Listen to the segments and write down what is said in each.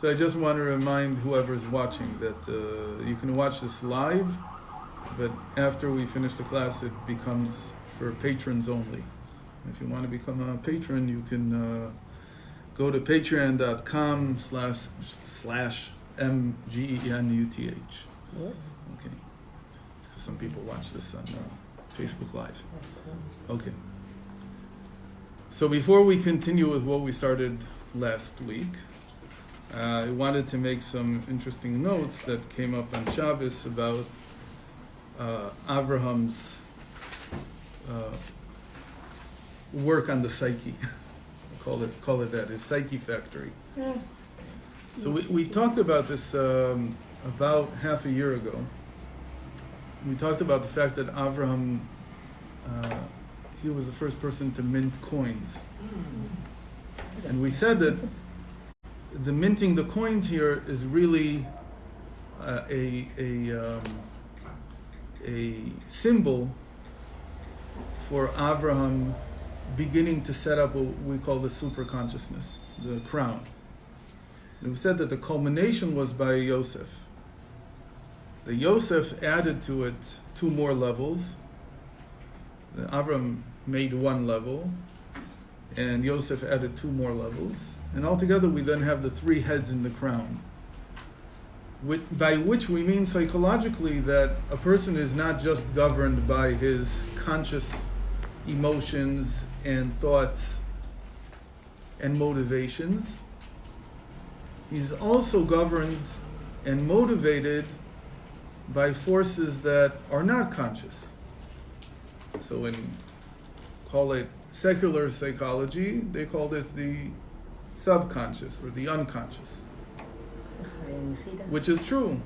So I just want to remind whoever's watching that you can watch this live, but after we finish the class, it becomes for patrons only. If you want to become a patron, you can go to patreon.com/mgenuth. Okay. Some people watch this on Facebook Live. Okay. So before we continue with what we started last week, I wanted to make some interesting notes that came up on Shabbos about Abraham's work on the psyche. Call it that, his psyche factory. So we talked about this about half a year ago. We talked about the fact that Abraham, he was the first person to mint coins. And we said that the minting the coins here is really a symbol for Abraham beginning to set up what we call the super consciousness, the crown. And we said that the culmination was by Yosef. The Yosef added to it 2 more levels. Abraham made 1 level, and Yosef added 2 more levels. And altogether we then have the 3 heads in the crown. By which we mean psychologically that a person is not just governed by his conscious emotions and thoughts and motivations. He's also governed and motivated by forces that are not conscious. So call it secular psychology, they call this the subconscious or the unconscious. Which is true.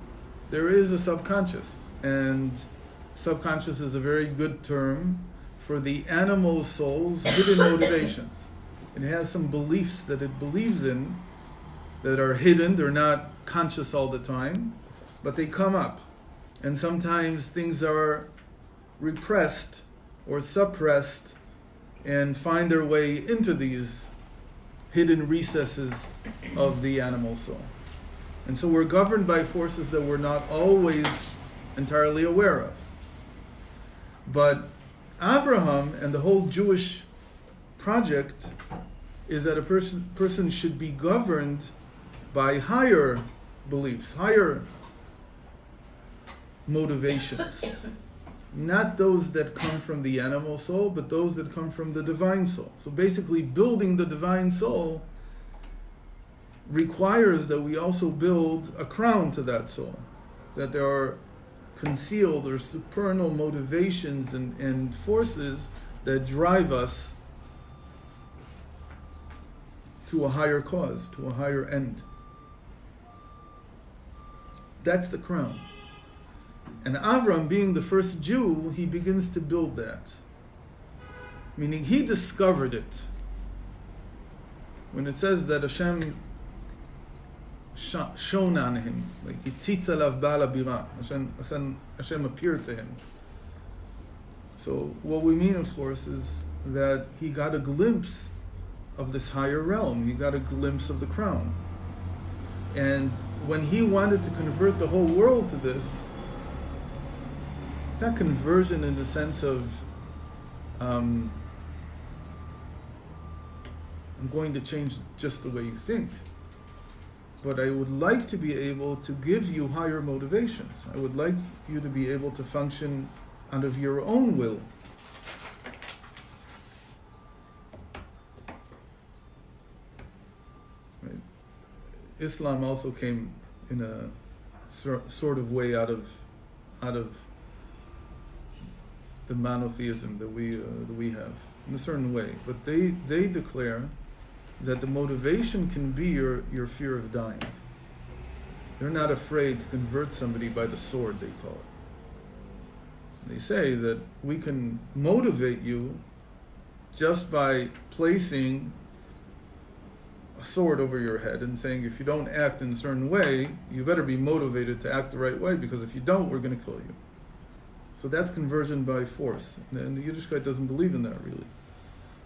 There is a subconscious, and subconscious is a very good term for the animal soul's hidden motivations. It has some beliefs that it believes in that are hidden, they're not conscious all the time, but they come up. And sometimes things are repressed or suppressed and find their way into these hidden recesses of the animal soul. And so we're governed by forces that we're not always entirely aware of. But Abraham and the whole Jewish project is that a person should be governed by higher beliefs, higher motivations. Not those that come from the animal soul, but those that come from the divine soul. So basically building the divine soul requires that we also build a crown to that soul, that there are concealed or supernal motivations and forces that drive us to a higher cause, to a higher end. That's the crown. And Avram, being the first Jew, he begins to build that. Meaning he discovered it. When it says that Hashem shone on him, like Yitzitz alav ba'al bira, Hashem appeared to him. So what we mean, of course, is that he got a glimpse of this higher realm. He got a glimpse of the crown. And when he wanted to convert the whole world to this, it's not conversion in the sense of I'm going to change just the way you think. But I would like to be able to give you higher motivations. I would like you to be able to function out of your own will. Right? Islam also came in a sort of way out of the monotheism that we have, in a certain way. But they declare that the motivation can be your fear of dying. They're not afraid to convert somebody by the sword, they call it. They say that we can motivate you just by placing a sword over your head and saying, if you don't act in a certain way, you better be motivated to act the right way, because if you don't, we're going to kill you. So that's conversion by force. And the Yiddishkeit doesn't believe in that, really.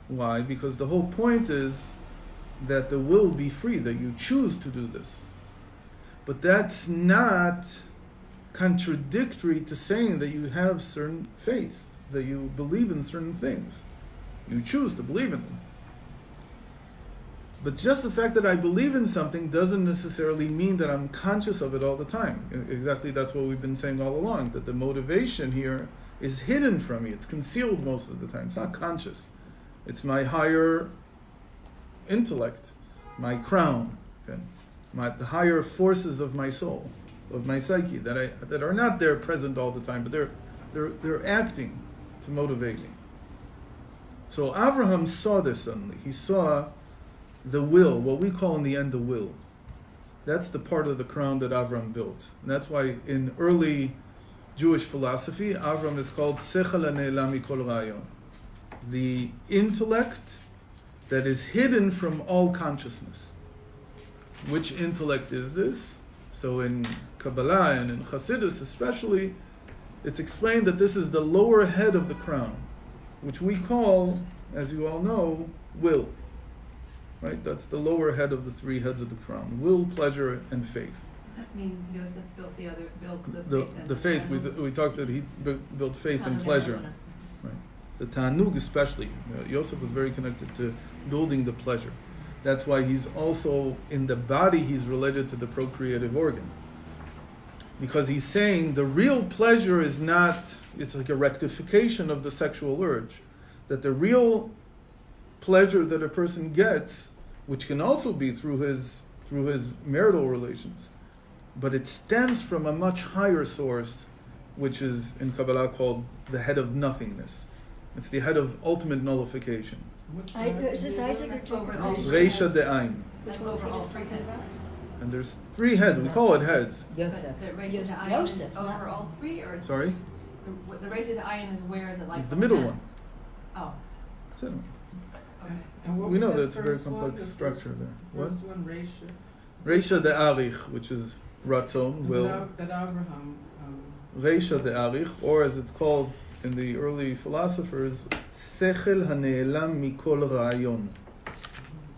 Why? Because the whole point is that the will be free, that you choose to do this. But that's not contradictory to saying that you have certain faiths, that you believe in certain things. You choose to believe in them. But just the fact that I believe in something doesn't necessarily mean that I'm conscious of it all the time. Exactly, that's what we've been saying all along, that the motivation here is hidden from me. It's concealed most of the time. It's not conscious. It's my higher intellect, my crown, okay? The higher forces of my soul, of my psyche, that are not there present all the time, but they're acting to motivate me. So Avraham saw this suddenly. He saw the will, what we call in the end the will. That's the part of the crown that Avraham built. And that's why in early Jewish philosophy, Avraham is called Sechel HaNe'elam Mikol Rayon, the intellect that is hidden from all consciousness. Which intellect is this? So in Kabbalah and in Hasidus especially, it's explained that this is the lower head of the crown, which we call, as you all know, will. Right? That's the lower head of the three heads of the crown: will, pleasure, and faith. Does that mean Yosef built the faith? We talked that he built faith and pleasure. Right. The Tanug especially. Yosef was very connected to building the pleasure. That's why he's also, in the body, he's related to the procreative organ. Because he's saying the real pleasure is not, it's like a rectification of the sexual urge. That the real pleasure that a person gets, which can also be through his marital relations, but it stems from a much higher source, which is in Kabbalah called the head of nothingness. It's the head of ultimate nullification. Is this Isaac or Jacob? Reisha de'ain. That's over all three heads. And there's three heads. We call it heads. But the Reisha to Ayin is Yosef, over not- all three, or it's Sorry, the Reisha to Ayin is where is it like? it's the middle on one. that? Oh. That's it. And what We was know that that it's a very first one? complex The structure there. What? First one, Reisha. Reisha de'arich, which is ratzon, will. That Abraham. Reisha de'arich, or as it's called in the early philosophers, Sechel HaNe'elam Mikol Rayon.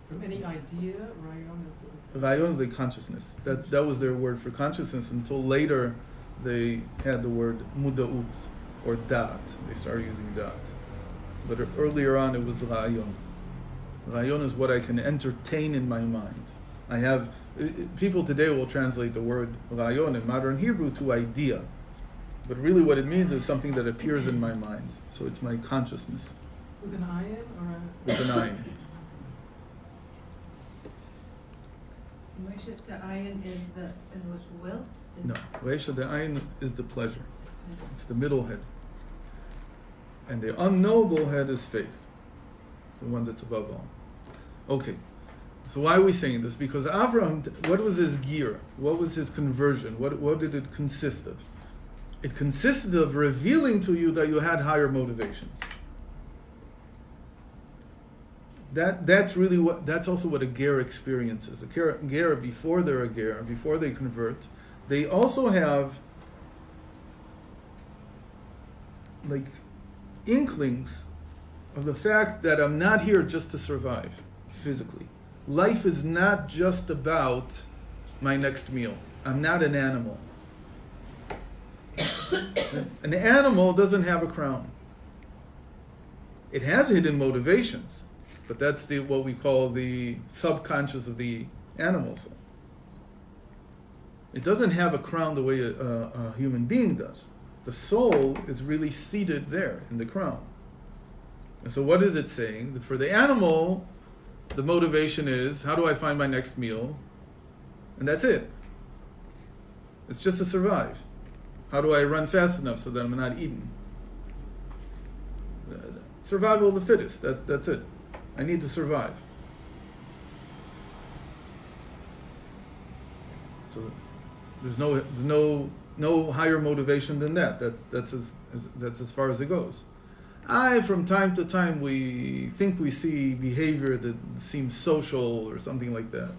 From any idea, Rayon is. Rayon is a consciousness. That was their word for consciousness until later they had the word muda'ut or dat. They started using dat. But earlier on it was Rayon. Rayon is what I can entertain in my mind. I have people today will translate the word Rayon in modern Hebrew to idea. But really what it means is something that appears in my mind. So it's my consciousness. With an ayin or a. With an ayin. Reisha to Ayin is which will? No. Reisha the ayin is the pleasure. It's the middle head. And the unknowable head is faith. The one that's above all. Okay. So why are we saying this? Because Avraham, what was his gear? What was his conversion? What did it consist of? It consisted of revealing to you that you had higher motivations. That's also what a ger experiences. A ger, before they're a ger, before they convert, they also have like inklings of the fact that I'm not here just to survive physically. Life is not just about my next meal. I'm not an animal. An animal doesn't have a crown. It has hidden motivations, but that's what we call the subconscious of the animal soul. It doesn't have a crown the way a human being does. The soul is really seated there in the crown. And so what is it saying? That for the animal, the motivation is, how do I find my next meal? And that's it. It's just to survive. How do I run fast enough so that I'm not eaten? Survival of the fittest. That's it. I need to survive. So there's no higher motivation than that. That's as far as it goes. From time to time, we think we see behavior that seems social or something like that.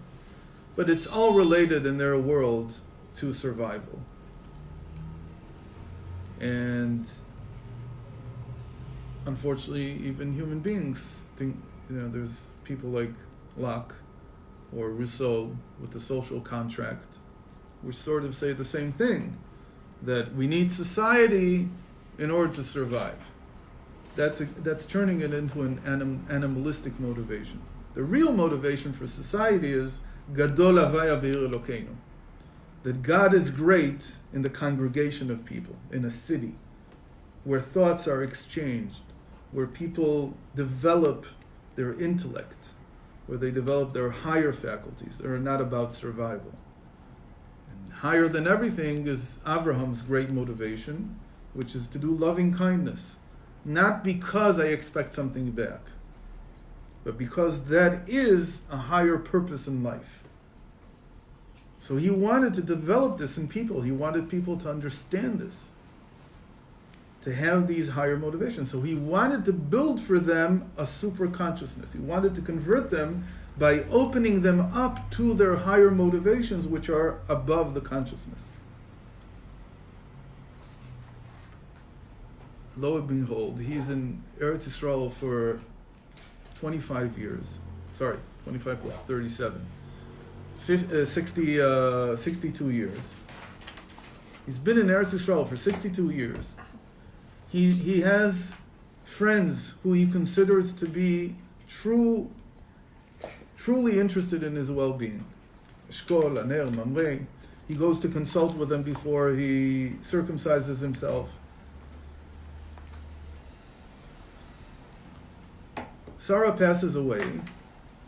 But it's all related in their world to survival. And unfortunately, even human beings think, there's people like Locke or Rousseau with the social contract, which sort of say the same thing, that we need society in order to survive. That's turning it into an animalistic motivation. The real motivation for society is Gadol Havaya Be'ir Elokeinu, that God is great in the congregation of people, in a city, where thoughts are exchanged, where people develop their intellect, where they develop their higher faculties. They're not about survival. And higher than everything is Abraham's great motivation, which is to do loving kindness. Not because I expect something back, but because that is a higher purpose in life. So he wanted to develop this in people. He wanted people to understand this, to have these higher motivations. So he wanted to build for them a super consciousness. He wanted to convert them by opening them up to their higher motivations, which are above the consciousness. Lo and behold, he's in Eretz Yisrael for 25 years. 25 plus 37. 62 years. He's been in Eretz Yisrael for 62 years. He has friends who he considers to be truly interested in his well-being. Eshkol, Aner, Mamre. He goes to consult with them before he circumcises himself. Sarah passes away,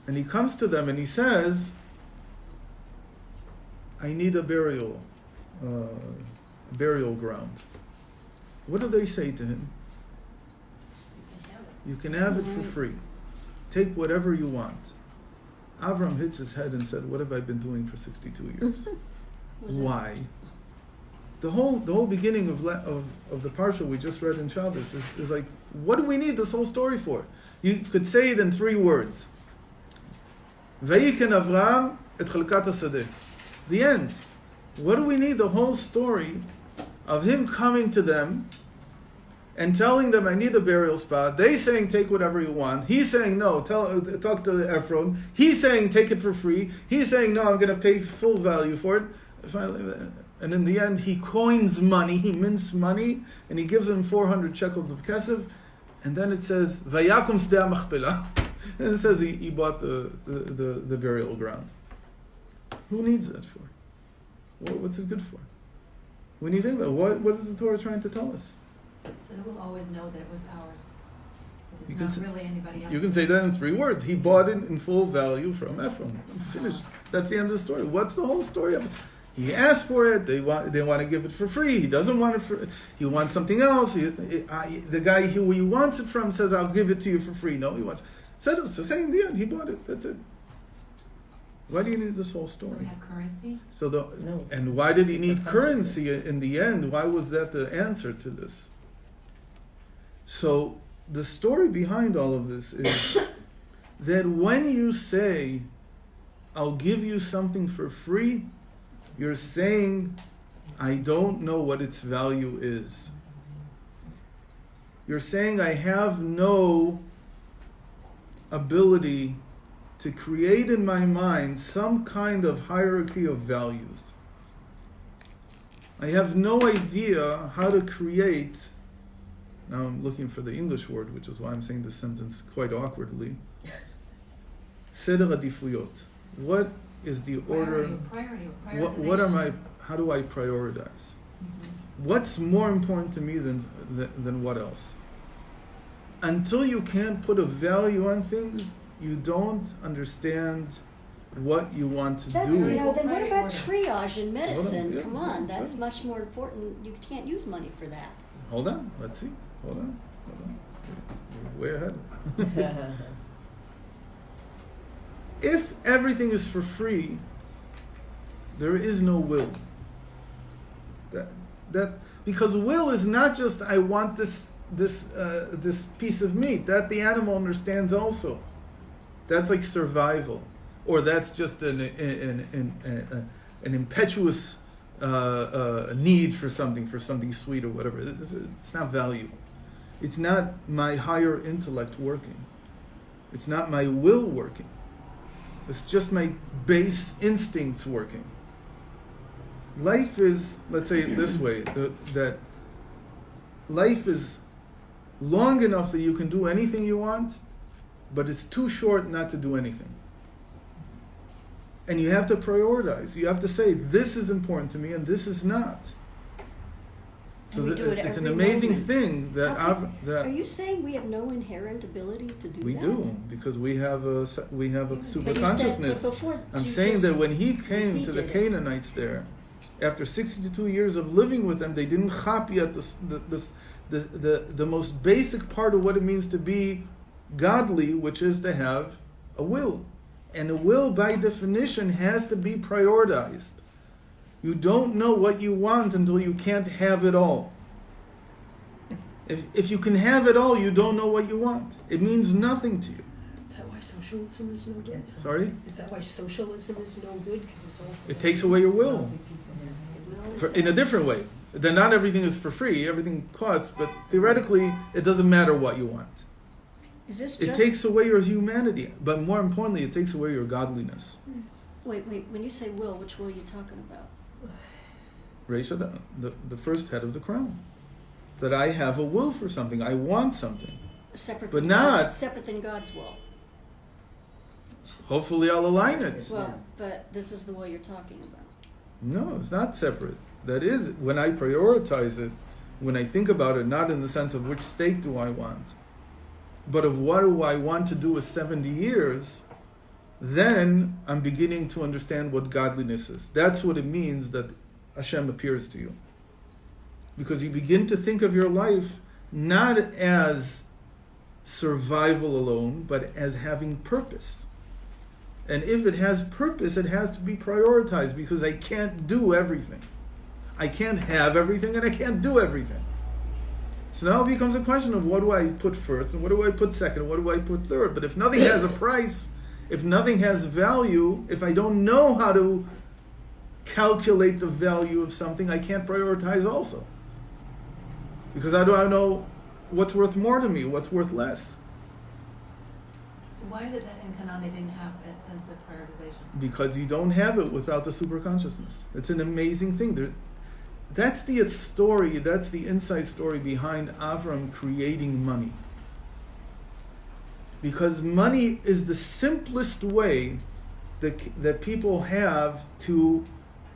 and he comes to them and he says, I need a burial ground. What do they say to him? You can have it for free. Take whatever you want. Avram hits his head and said, what have I been doing for 62 years? Why? The whole beginning of the parsha we just read in Shabbos is like, what do we need this whole story for? You could say it in 3 words. Vayiken Avram et chalkat hasadeh. The end. What do we need the whole story of him coming to them and telling them, I need a burial spot. They saying, take whatever you want. He's saying, no, talk to Ephron. He's saying, take it for free. He's saying, no, I'm going to pay full value for it. And in the end, he coins money, he mints money, and he gives them 400 shekels of kesef. And then it says, Vayakum Sdei HaMachpelah. And it says he bought the burial ground. Who needs that for? What's it good for? When you think about it, what is the Torah trying to tell us? So that we'll always know that it was ours. That You it's can not really anybody else's. You can say that in 3 words. He bought it in full value from Ephraim. Finished. That's the end of the story. What's the whole story of it? He asked for it. They want to give it for free. He doesn't want it he wants something else. The guy who he wants it from says, I'll give it to you for free. No, he wants. So say in the end, he bought it. That's it. Why do you need this whole So story? we have currency. No. And why did he need currency in the end? Why was that the answer to this? So the story behind all of this is that when you say, I'll give you something for free, you're saying, I don't know what its value is. You're saying, I have no ability to create in my mind some kind of hierarchy of values. I have no idea how to create, now I'm looking for the English word, which is why I'm saying this sentence quite awkwardly, Seder Adifuyot. What is the order? Prioritization. How do I prioritize? Mm-hmm. What's more important to me than what else? Until you can't put a value on things, you don't understand what you want to That's, do. then what Right about order. triage in medicine? yeah, Come on, that's sure. much more important. You can't use money for that. Hold on, let's see. Hold on. We're way ahead. If everything is for free, there is no will. That because will is not just I want this piece of meat. That the animal understands also. That's like survival, or that's just an impetuous need for something sweet or whatever. It's not value. It's not my higher intellect working. It's not my will working. It's just my base instincts working. life is, let's say it this way, that life is long enough that you can do anything you want, but it's too short not to do anything. And you have to prioritize. You have to say, this is important to me and this is not. So And we do it it's an every amazing moment. thing that How can- that Are you saying we have no inherent ability to do we that? do, because we have a super But you consciousness. said before. I'm you saying just- that when he came he to the did it. Canaanites there, after 62 years of living with them, they didn't chop yet the most basic part of what it means to be godly, which is to have a will. And a will, by definition, has to be prioritized. You don't know what you want until you can't have it all. If you can have it all, you don't know what you want. It means nothing to you. Is that why socialism is no good? Sorry? Is that why socialism is no good? Because it's all for It takes away your will. Well, In a different way. Then not everything is for free, everything costs, but theoretically, it doesn't matter what you want. Is this It just? takes away your humanity, but more importantly, it takes away your godliness. Wait. When you say will, which will are you talking about? Reisha, the first head of the crown. That I have a will for something, I want something. Separate. But than not- God's, separate than God's will. Hopefully, I'll align it. Well, but this is the will you're talking about. No, it's not separate. That is, when I prioritize it, when I think about it, not in the sense of which steak do I want, but of what do I want to do with 70 years, then I'm beginning to understand what godliness is. That's what it means that Hashem appears to you. Because you begin to think of your life not as survival alone, but as having purpose. And if it has purpose, it has to be prioritized, because I can't do everything. I can't have everything and I can't do everything. So now it becomes a question of what do I put first and what do I put second and what do I put third. But if nothing has a price, if nothing has value, if I don't know how to calculate the value of something, I can't prioritize also. Because how do I know what's worth more to me, what's worth less? So why is it that in Canaan they didn't have a sense of prioritization? Because you don't have it without the superconsciousness. It's an amazing thing. That's the story, that's the inside story behind Avram creating money. Because money is the simplest way that people have to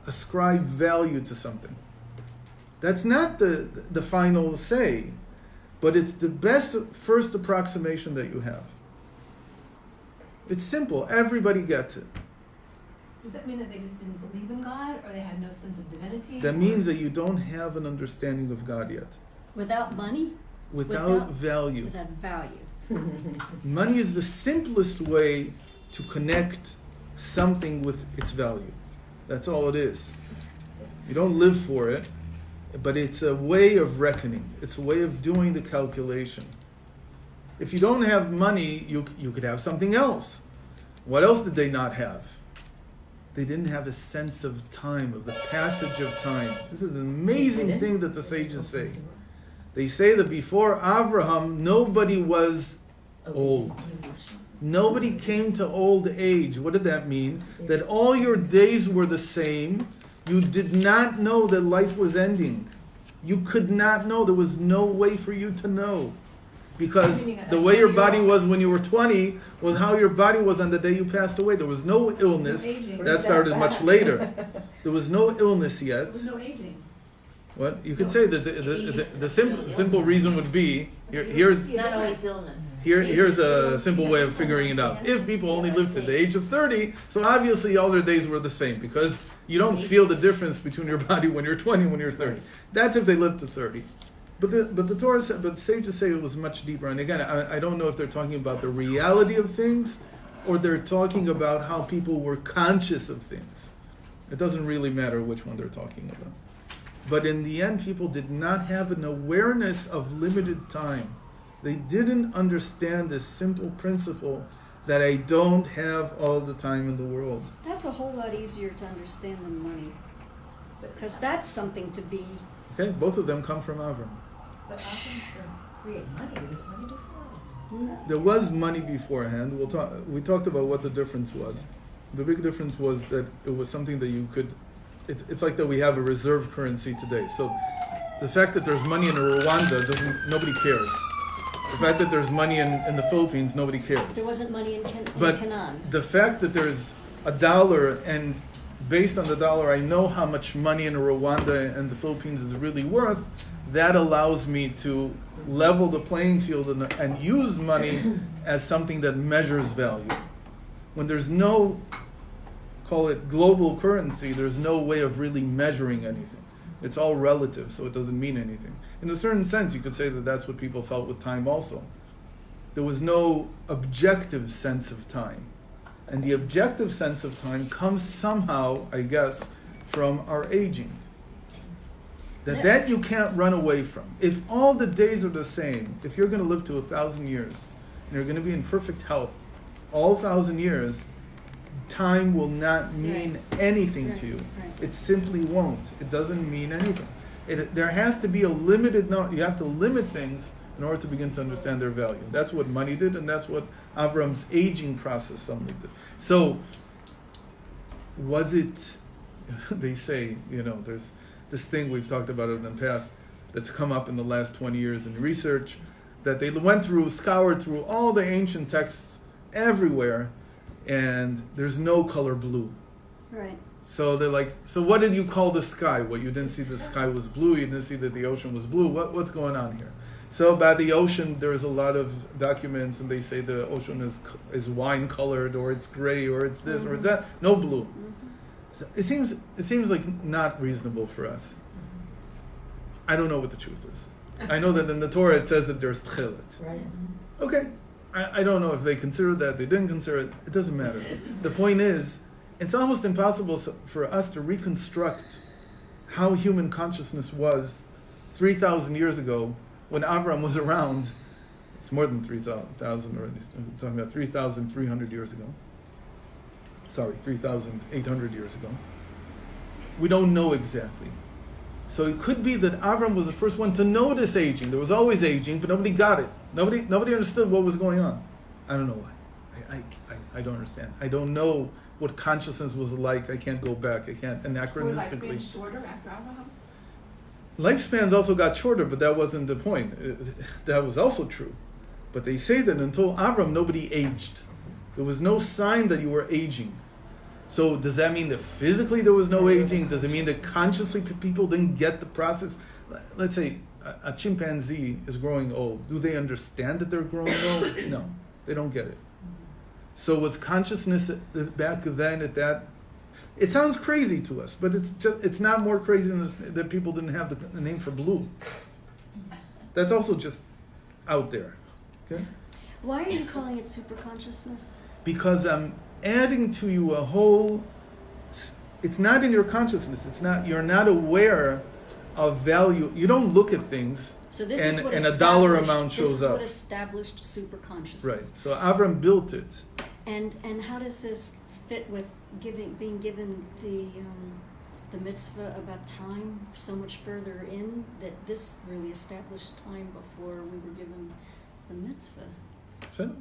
ascribe value to something. That's not the final say, but it's the best first approximation that you have. It's simple, everybody gets it. Does that mean that they just didn't believe in God, or they had no sense of divinity? That means that you don't have an understanding of God yet. Without money, Without value. without value. Money is the simplest way to connect something with its value. That's all it is. You don't live for it, but it's a way of reckoning. It's a way of doing the calculation. If you don't have money, you could have something else. What else did they not have? They didn't have a sense of time, of the passage of time. This is an amazing thing that the sages say. They say that before Avraham, nobody was old. Nobody came to old age. What did that mean? That all your days were the same. You did not know that life was ending. You could not know. There was no way for you to know. Because the way your body was when you were 20 was how your body was on the day you passed away. There was no illness. No aging. That started much later. There was no illness yet. There was no aging. What? You could say that the simple reason would be, here's Not always illness. here's a simple way of figuring it out. If people only lived to the age of 30, so obviously all their days were the same, because you don't feel the difference between your body when you're 20 and when you're 30. That's if they lived to 30. But the Torah said, but safe to say it was much deeper. And again, I don't know if they're talking about the reality of things, or they're talking about how people were conscious of things. It doesn't really matter which one they're talking about. But in the end, people did not have an awareness of limited time. They didn't understand this simple principle that I don't have all the time in the world. That's a whole lot easier to understand than money. Because that's something to be. Okay, both of them come from Avram. But often to create money, there was money before. There was money beforehand. We talked about what the difference was. The big difference was that it was something that you could it's like that we have a reserve currency today. So the fact that there's money in Rwanda nobody cares. The fact that there's money in the Philippines, nobody cares. There wasn't money in But Canaan. the fact that there's $1 and based on the dollar, I know how much money in Rwanda and the Philippines is really worth. That allows me to level the playing field and use money as something that measures value. When there's no, call it global currency, there's no way of really measuring anything. It's all relative, so it doesn't mean anything. In a certain sense, you could say that that's what people felt with time also. There was no objective sense of time. And the objective sense of time comes somehow, I guess, from our aging. That you can't run away from. If all the days are the same, if you're going to live to 1,000 years, and you're going to be in perfect health, all 1,000 years, time will not mean anything to you. Right. It simply won't. It doesn't mean anything. There has to be a limited you have to limit things in order to begin to understand their value. That's what money did, and that's what Avram's aging process suddenly did. So, was it, they say, there's this thing we've talked about it in the past that's come up in the last 20 years in research, that they scoured through all the ancient texts everywhere, and there's no color blue. Right. So they're like, so what did you call the sky? What, you didn't see the sky was blue, you didn't see that the ocean was blue. What's going on here? So about the ocean, there's a lot of documents, and they say the ocean is wine colored, or it's gray, or it's this, or it's that. No blue. So it seems like not reasonable for us. I don't know what the truth is. I know that in the Torah it says that there's tchilit. Right. Okay, I don't know if they considered that, they didn't consider it. It doesn't matter. The point is, it's almost impossible for us to reconstruct how human consciousness was 3,000 years ago when Avram was around. It's more than 3,000 already. I'm talking about 3,300 years ago. Sorry, 3,800 years ago. We don't know exactly. So it could be that Avram was the first one to notice aging. There was always aging, but nobody got it. Nobody understood what was going on. I don't know why. I don't understand. I don't know what consciousness was like. I can't go back. I can't anachronistically. Were lifespan shorter after Abraham? Lifespans also got shorter, but that wasn't the point. That was also true. But they say that until Avram, nobody aged. There was no sign that you were aging. So does that mean that physically there was no aging? Does it mean that consciously people didn't get the process? Let's say a chimpanzee is growing old. Do they understand that they're growing old? No, they don't get it. So was consciousness back then at that? It sounds crazy to us, but it's not more crazy than that people didn't have the name for blue. That's also just out there. Okay? Why are you calling it superconsciousness? Because I'm adding to you a whole. It's not in your consciousness. It's not. You're not aware of value. You don't look at things. So this and, is what and a dollar amount This shows is up. what established superconsciousness. Right. So Avram built it. And how does this fit with being given the mitzvah about time so much further in, that this really established time before we were given the mitzvah? So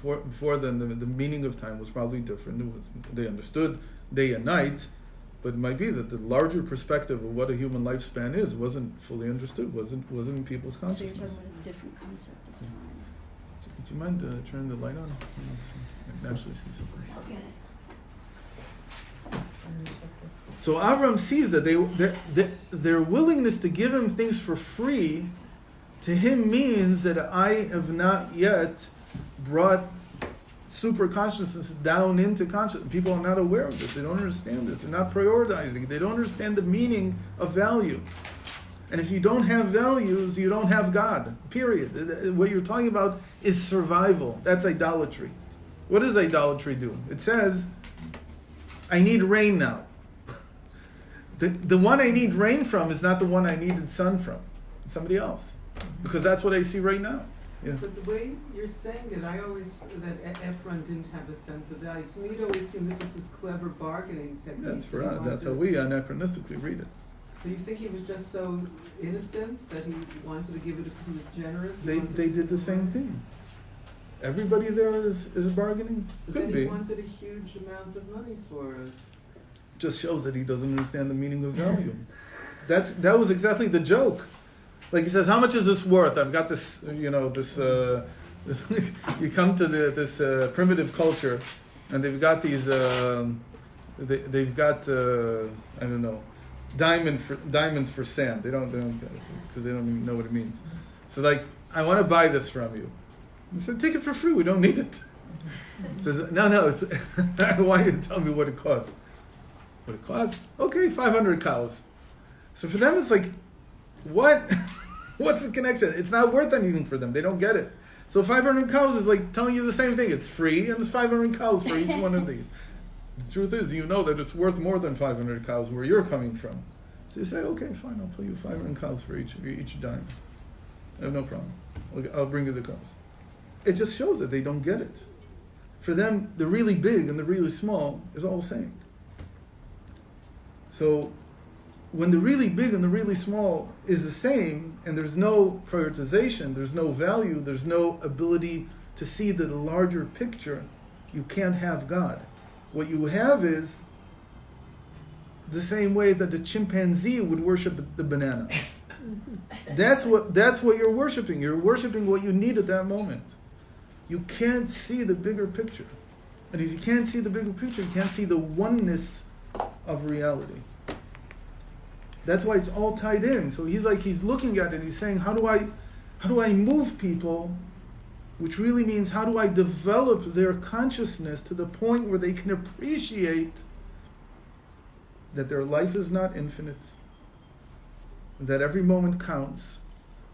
before then, the meaning of time was probably different. They understood day and night, but it might be that the larger perspective of what a human lifespan is wasn't fully understood. wasn't in people's So you're consciousness. talking about a different concept of time. Do you mind turning the light on? I can actually see something. Okay. So Avram sees that their willingness to give him things for free, to him means that I have not yet brought super consciousness down into consciousness. People are not aware of this. They don't understand this. They're not prioritizing. They don't understand the meaning of value. And if you don't have values, you don't have God. Period. What you're talking about is survival. That's idolatry. What does idolatry do? It says, I need rain now. The one I need rain from is not the one I needed sun from. It's somebody else. Because that's what I see right now. Yeah. But the way you're saying it, that Ephron didn't have a sense of value. To me, it always seemed this was this clever bargaining technique. That's for us. That's how we anachronistically read it. Do you think he was just so innocent that he wanted to give it because he was generous? They did the same thing. Everybody there is bargaining? But Could then be. he wanted a huge amount of money for it. just shows that he doesn't understand the meaning of value. That was exactly the joke. Like he says, how much is this worth? I've got this, you come to this primitive culture, and they've got these, they've got, I don't know, diamonds for sand. They don't because they don't even know what it means. So like, I want to buy this from you. I said, take it for free. We don't need it. He says, no, it's I want you to tell me what it costs. What it costs? Okay, 500 cows. So for them, it's like, what? What's the connection? It's not worth anything for them. They don't get it. So 500 cows is like telling you the same thing. It's free, and there's 500 cows for each one of these. The truth is, you know that it's worth more than 500 cows where you're coming from. So you say, okay, fine, I'll pay you 500 cows for each dime. I have no problem. I'll bring you the cows. It just shows that they don't get it. For them, the really big and the really small is all the same. So when the really big and the really small is the same, and there's no prioritization, there's no value, there's no ability to see the larger picture, you can't have God. What you have is the same way that the chimpanzee would worship the banana. That's what you're worshiping. You're worshiping what you need at that moment. You can't see the bigger picture. And if you can't see the bigger picture, you can't see the oneness of reality. That's why it's all tied in. So he's looking at it, he's saying, how do I move people? Which really means, how do I develop their consciousness to the point where they can appreciate that their life is not infinite, that every moment counts,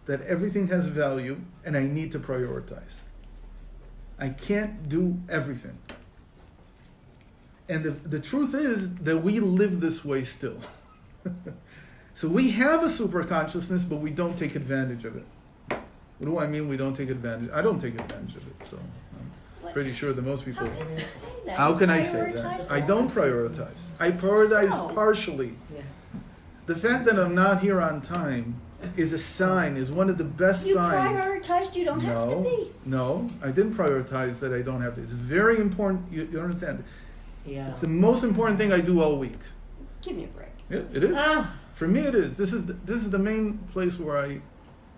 that everything has value, and I need to prioritize. I can't do everything. And the truth is that we live this way still. So we have a super consciousness, but we don't take advantage of it. What do I mean we don't take advantage? I don't take advantage of it, so I'm pretty sure that most people... How can you say that? How can You I say prioritize that? I don't prioritize. I So. prioritize partially. Yeah. The fact that I'm not here on time is a sign, is one of the best You signs. prioritized, you don't have to be. No, I didn't prioritize that I don't have to. It's very important, you understand. Yeah. It's the most important thing I do all week. Give me a break. Yeah, it is. Ah, For me it is. This is the main place where I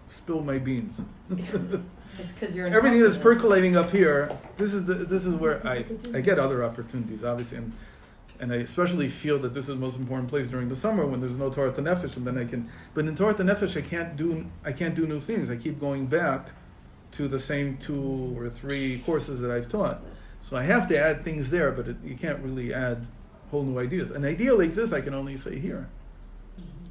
spill my beans. it's because you're in Everything that's happiness. percolating up here, this is where I get other opportunities, obviously, and I especially feel that this is the most important place during the summer when there's no Torah Nefesh, and then I can. But in Torah Nefesh, I can't do new things. I keep going back to the same 2 or 3 courses that I've taught. So I have to add things there, but you can't really add whole new ideas. An idea like this, I can only say here.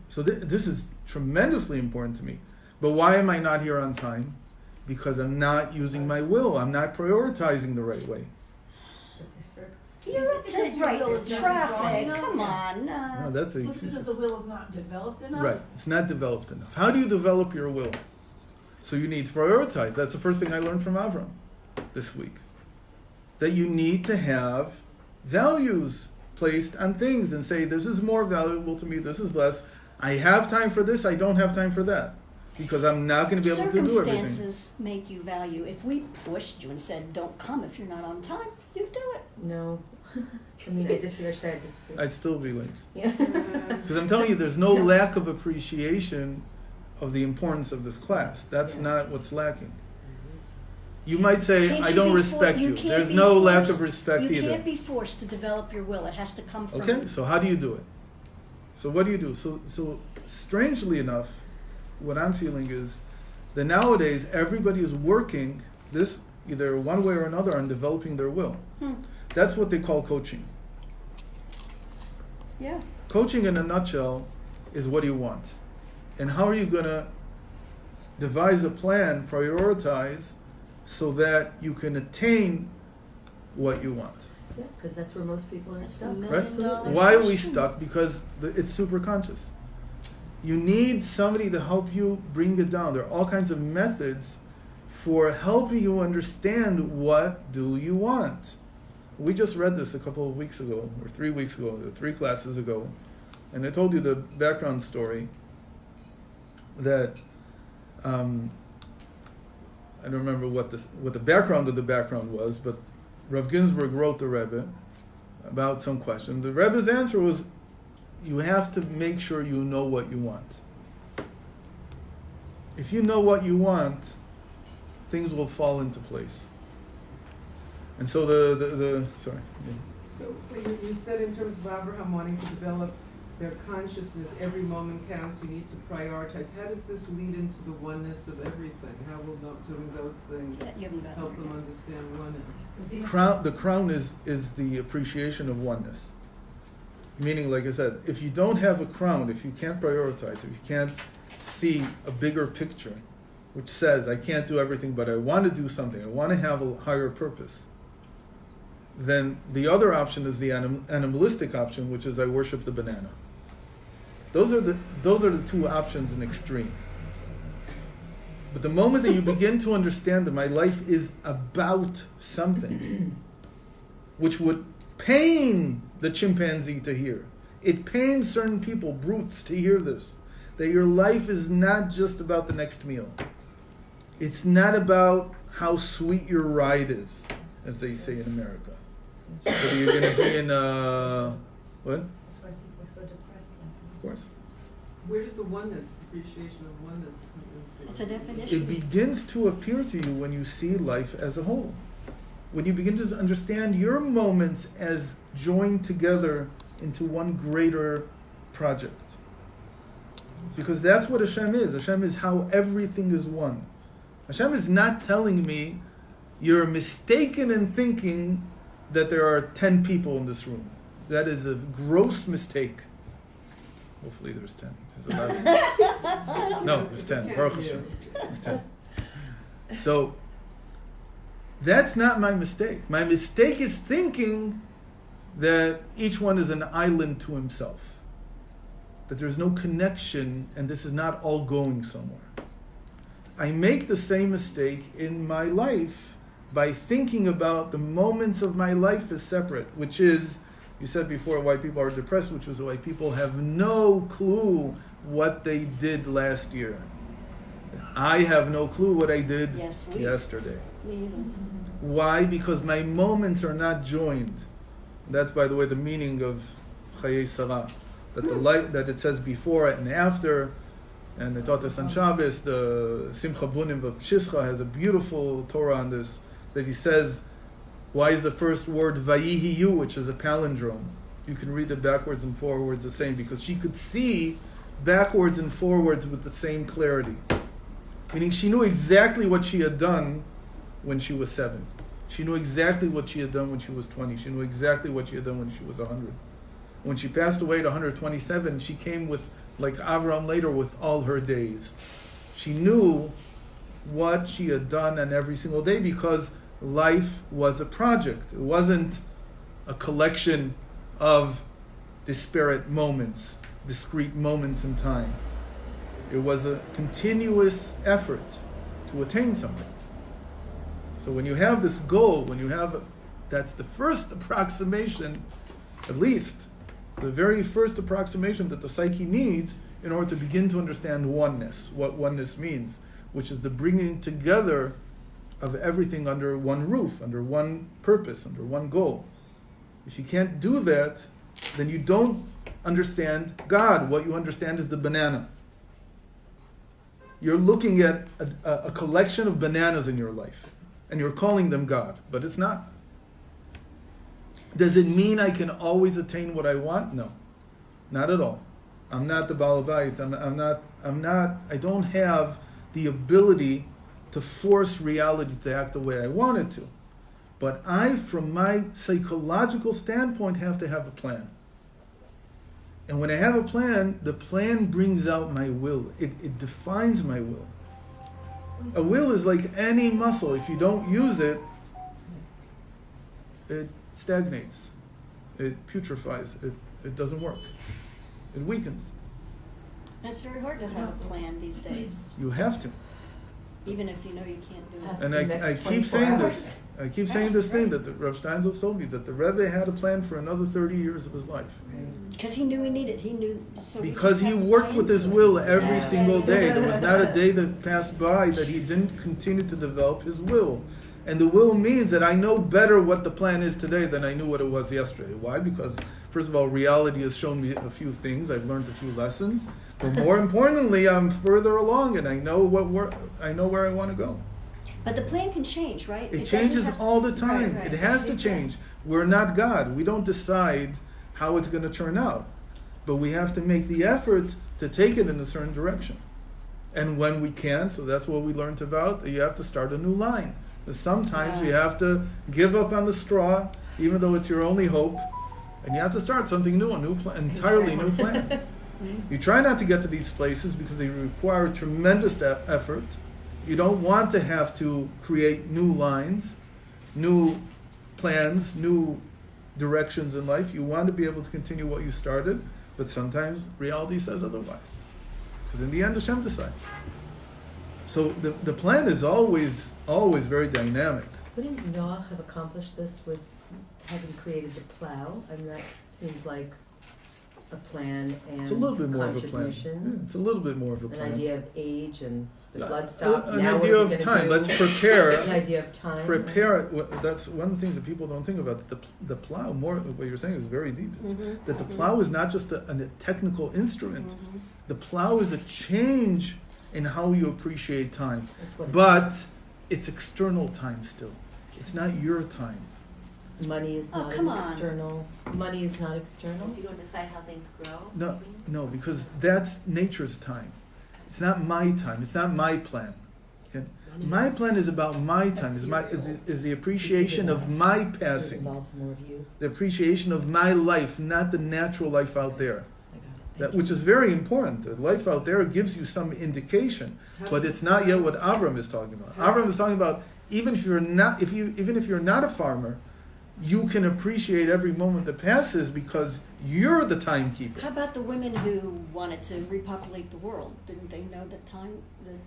So this is tremendously important to me. But why am I not here on time? Because I'm not using my will. I'm not prioritizing the right way. But the circumstance. You're Is it because your right, will it's is not strong traffic, enough? come on. No, that's the Well, it's excuses. because the will is not developed enough? Right. It's not developed enough. How do you develop your will? So you need to prioritize. That's the first thing I learned from Avram this week. That you need to have values placed on things and say, this is more valuable to me, this is less. I have time for this, I don't have time for that. Because I'm not going to be able to do everything. Circumstances make you value. If we pushed you and said, don't come if you're not on time, you'd do it. No. I mean, I disagree. I disagree. I'd still be late. Yeah. Because I'm telling you, there's no lack of appreciation of the importance of this class. That's not what's lacking. You might say, Can't I you don't be respect you you. can't There's be no lack forced- of respect You either. can't be forced to develop your will. It has to come from... Okay, so how do you do it? So what do you do? So strangely enough, what I'm feeling is that nowadays everybody is working this either one way or another on developing their will. That's what they call coaching. Yeah. Coaching in a nutshell is what do you want? And how are you going to devise a plan, prioritize, so that you can attain what you want? Yeah, because that's where most people are That's the stuck. million dollar Why are we question. stuck? Because it's super conscious. You need somebody to help you bring it down. There are all kinds of methods for helping you understand what do you want. We just read this a couple of weeks ago, or 3 weeks ago, or 3 classes ago, and I told you the background story that I don't remember what the background of the background was, but Rav Ginsburg wrote the Rebbe about some question. The Rebbe's answer was, you have to make sure you know what you want. If you know what you want, things will fall into place. And so sorry. So you said in terms of Abraham wanting to develop their consciousness, every moment counts, you need to prioritize. How does this lead into the oneness of everything? How will not doing those things Yeah, you haven't gotten help there them yet. understand oneness? The crown is the appreciation of oneness. Meaning, like I said, if you don't have a crown, if you can't prioritize, if you can't see a bigger picture, which says, I can't do everything, but I want to do something, I want to have a higher purpose, then the other option is the animalistic option, which is I worship the banana. Those are the two options in extreme. But the moment that you begin to understand that my life is about something, which would pain the chimpanzee to hear. It pains certain people, brutes, to hear this. That your life is not just about the next meal. It's not about how sweet your ride is, as they say in America. Whether you're going to be in what? That's why people are so depressed. Of course. Where does the oneness, the appreciation of oneness come into? It's a It definition. begins to appear to you when you see life as a whole. When you begin to understand your moments as joined together into one greater project. Because that's what Hashem is. Hashem is how everything is one. Hashem is not telling me you're mistaken in thinking that there are 10 people in this room. That is a gross mistake. Hopefully there's 10. There's 11. No, there's 10. Baruch Hashem. There's 10. So, that's not my mistake. My mistake is thinking that each one is an island to himself. That there's no connection and this is not all going somewhere. I make the same mistake in my life by thinking about the moments of my life as separate, which is, you said before, why people are depressed, which was why people have no clue what they did last year. I have no clue what I did yesterday. Me either. Why? Because my moments are not joined. That's, by the way, the meaning of Chayei Sarah. That the light, that it says before and after, and they taught us on Shabbos, the Simcha Bunim of Shischa has a beautiful Torah on this, that he says, why is the first word Vayihiyu, which is a palindrome? You can read it backwards and forwards the same, because she could see backwards and forwards with the same clarity. Meaning she knew exactly what she had done when she was 7. She knew exactly what she had done when she was 20. She knew exactly what she had done when she was 100. When she passed away at 127, she came with, like Avram later, with all her days. She knew what she had done on every single day because life was a project. It wasn't a collection of disparate moments, discrete moments in time. It was a continuous effort to attain something. So when you have this goal, that's the first approximation, at least, the very first approximation that the psyche needs in order to begin to understand oneness, what oneness means, which is the bringing together of everything under one roof, under one purpose, under one goal. If you can't do that, then you don't understand God. What you understand is the banana. You're looking at a collection of bananas in your life, and you're calling them God, but it's not. Does it mean I can always attain what I want? No, not at all. I'm not the Baal Bayit. I don't have the ability to force reality to act the way I want it to. But I, from my psychological standpoint, have to have a plan. And when I have a plan, the plan brings out my will. It defines my will. A will is like any muscle. If you don't use it, it stagnates. It putrefies. It doesn't work. It weakens. And it's very hard to have a plan these days, You have to. even if you know you can't do That's it. And the I next keep 24 saying hours. this. I keep saying this thing that the Rav Steinsaltz told me, that the Rebbe had a plan for another 30 years of his life. Because he knew he needed. He knew. So Because just he had to worked buy with into his it. will every Yeah. single day. There was not a day that passed by that he didn't continue to develop his will. And the will means that I know better what the plan is today than I knew what it was yesterday. Why? Because, first of all, reality has shown me a few things. I've learned a few lessons. But more importantly, I'm further along and I know where I want to go. But the plan can change, right? It doesn't changes have- all the time. Right, right. It has to It change. does. We're not God. We don't decide how it's going to turn out. But we have to make the effort to take it in a certain direction. And when we can, so that's what we learned about, you have to start a new line. But sometimes you have to give up on the straw, even though it's your only hope, and you have to start something new, a new plan, entirely new plan. You try not to get to these places because they require tremendous effort. You don't want to have to create new lines, new plans, new directions in life. You want to be able to continue what you started, but sometimes reality says otherwise. Because in the end, Hashem decides. So the plan is always very dynamic. Wouldn't Noah have accomplished this with having created the plow? And that seems like a plan and It's a little bit more of a plan. contribution. Yeah, it's a little bit more of a An plan. idea of age and the Uh, flood stopped. an Now idea what are of we gonna time. do? Let's prepare. An idea of time. Prepare. That's one of the things that people don't think about. The plow. More what you're saying is very deep. It's, Mhm, that the mhm. plow is not just a technical instrument. Mhm. The plow is a change in how you appreciate time. That's what But it's external time still. It's not your time. money is Oh, not come an on. external. Money is not external. If you don't decide how things grow. No, no, because that's nature's time. It's not my time. It's not my plan. Okay? My plan is about my time. Is the appreciation of my It passing, involves more of you. the appreciation of my life, not the natural life out there. I got it. That, Thank which is very important. The life out there gives you some indication, but it's not yet what Avram is talking about. Avram is talking about even if you're not a farmer, you can appreciate every moment that passes because you're the timekeeper. How about the women who wanted to repopulate the world? Didn't they know that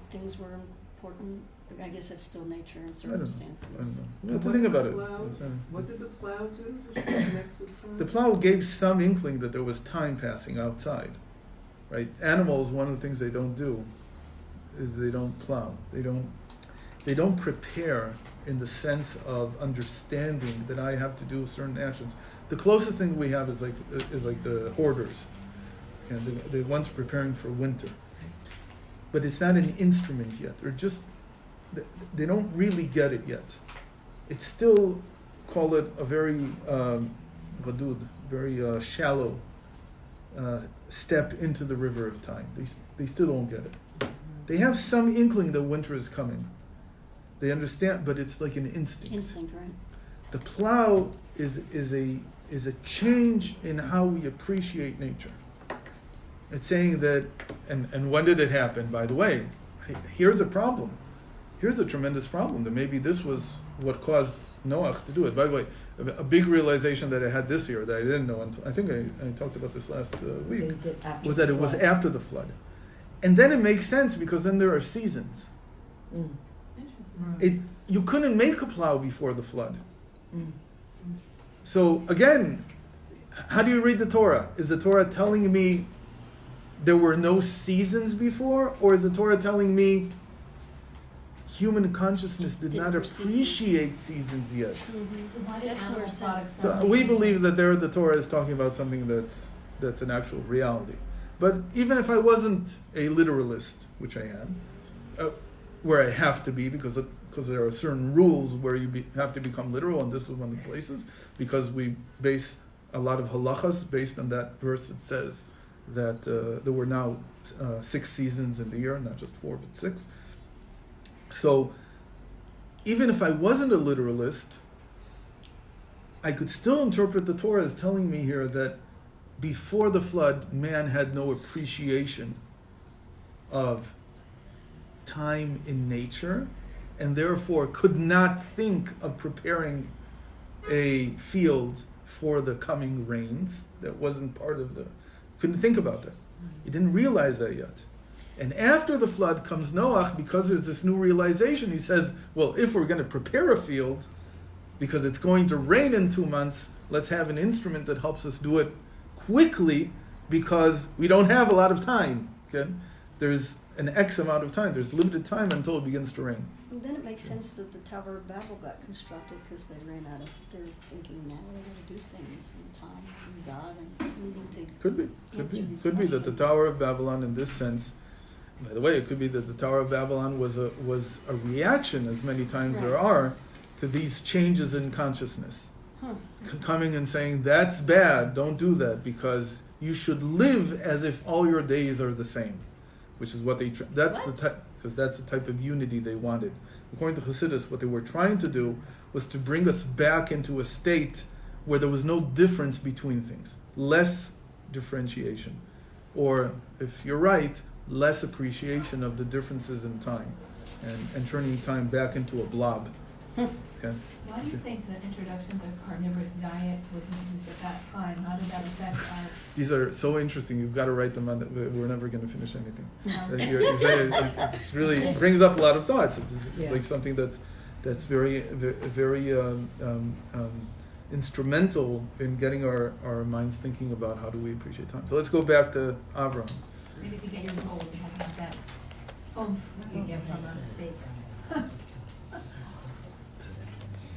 things were important? I guess that's still nature and I don't know. circumstances. We have to think about it. Plow, It's, what did the plow do? Just connects with time? The plow gave some inkling that there was time passing outside, right? Animals, one of the things they don't do is they don't plow. They don't prepare in the sense of understanding that I have to do certain actions. The closest thing we have is like the hoarders, and the ones preparing for winter. But it's not an instrument yet. They don't really get it yet. It's still, call it a very vadud, very shallow step into the river of time. They still don't get it. They have some inkling that winter is coming. They understand, but it's like an instinct. Instinct, right? The plow is a change in how we appreciate nature. It's saying that, and when did it happen? By the way, here's a problem. Here's a tremendous problem. That maybe this was what caused Noah to do it. By the way, a big realization that I had this year that I didn't know until I think I talked about this last week They did after was the that it was flood. after the flood, and then it makes sense because then there are seasons. Mm. Interesting. You couldn't make a plow before the flood. Mm. So again, how do you read the Torah? Is the Torah telling me there were no seasons before, or is the Torah telling me human consciousness did Didn't not perceive. appreciate seasons yet? So why did That's animal where products So not we make believe that the Torah is talking about something that's an actual reality. But even if I wasn't a literalist, which I am, where I have to be because there are certain rules where you have to become literal, and this is one of the places, because we base a lot of halachas based on that verse that says that there were now 6 seasons in the year, not just 4 but 6. So even if I wasn't a literalist, I could still interpret the Torah as telling me here that before the flood, man had no appreciation of time in nature, and therefore could not think of preparing a field for the coming rains. That wasn't part of couldn't think about that. He didn't realize that yet. And after the flood comes Noah, because there's this new realization, he says, well, if we're going to prepare a field, because it's going to rain in 2 months, let's have an instrument that helps us do it quickly, because we don't have a lot of time. Okay? There's an X amount of time. There's limited time until it begins to rain. And then it makes sense that the Tower of Babel got constructed because they ran out of, they're thinking now they gotta do things in time and God and needing to answer these Could be that the questions. Tower of Babylon, in this sense, by the way, it could be that the Tower of Babylon was a reaction, as many times there Right. are, to these changes in consciousness. Huh. Coming and saying, that's bad, don't do that, because you should live as if all your days are the same, which is what they, that's What? the type, because that's the type of unity they wanted. According to Hasidus, what they were trying to do was to bring us back into a state where there was no difference between things, less differentiation, or if you're right, less appreciation of the differences in time, and turning time back into a blob. Okay. Why do you think the introduction to carnivorous diet was introduced at that time? How did that affect our? These are so interesting. You've got to write them on. We're never going to finish anything. You're saying it's really it brings up a lot of thoughts. It's Yeah. like something that's very instrumental in getting our minds thinking about how do we appreciate time. So let's go back to Avram. Maybe to get your goals and have that oomph you get from a steak.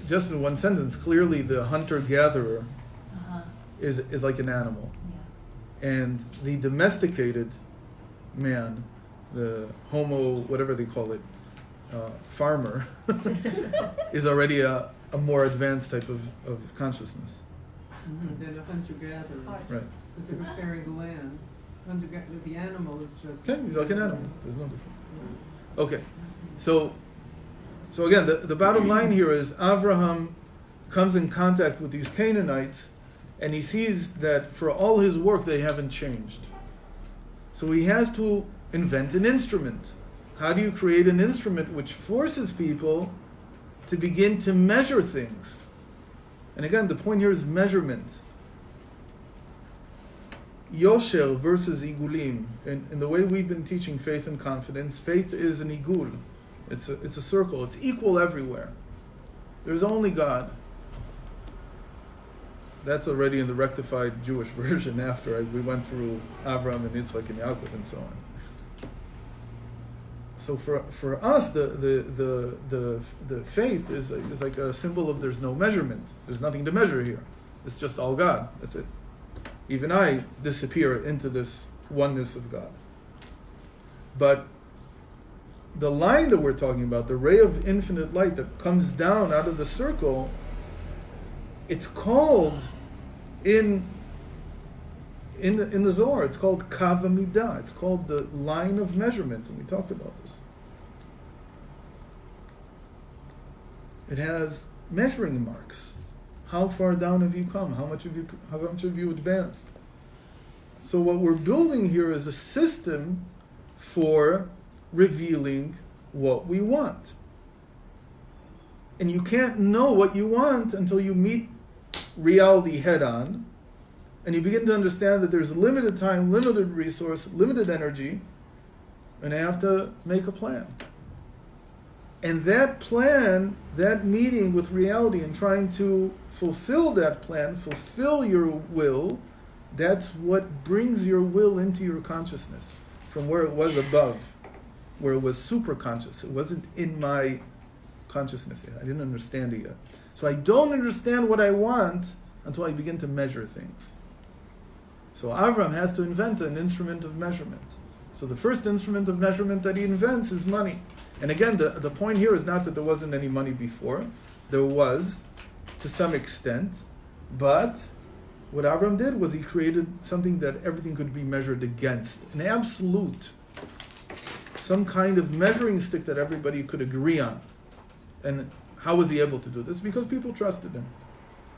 Just in one sentence, clearly the hunter-gatherer Uh-huh, is like an animal. yeah. And the domesticated man, the homo, whatever they call it, farmer, is already a more advanced type of consciousness. Then a hunter-gatherer, Right. because they're preparing the land. The animal is just. Okay, he's like an animal. There's no difference. Okay, so again, the bottom line here is Avraham comes in contact with these Canaanites, and he sees that for all his work, they haven't changed. So he has to invent an instrument. How do you create an instrument which forces people to begin to measure things? And again, the point here is measurement. Yosher versus Igulim. In the way we've been teaching faith and confidence, faith is an Igul. It's a circle. It's equal everywhere. There's only God. That's already in the rectified Jewish version after we went through Avram and Yitzchak and Yaakov and so on. So for us, the faith is like a symbol of there's no measurement. There's nothing to measure here. It's just all God. That's it. Even I disappear into this oneness of God. But the line that we're talking about, the ray of infinite light that comes down out of the circle, it's called in the Zohar, it's called Kav Midah. It's called the line of measurement, and we talked about this. It has measuring marks. How far down have you come? How much have you advanced? So what we're building here is a system for revealing what we want. And you can't know what you want until you meet reality head on, and you begin to understand that there's limited time, limited resource, limited energy, and I have to make a plan. And that plan, that meeting with reality and trying to fulfill that plan, fulfill your will, that's what brings your will into your consciousness from where it was above, where it was super conscious. It wasn't in my consciousness yet. I didn't understand it yet. So I don't understand what I want until I begin to measure things. So Avram has to invent an instrument of measurement. So the first instrument of measurement that he invents is money. And again, the point here is not that there wasn't any money before. There was, to some extent. But what Avram did was he created something that everything could be measured against. An absolute. Some kind of measuring stick that everybody could agree on. And how was he able to do this? Because people trusted him.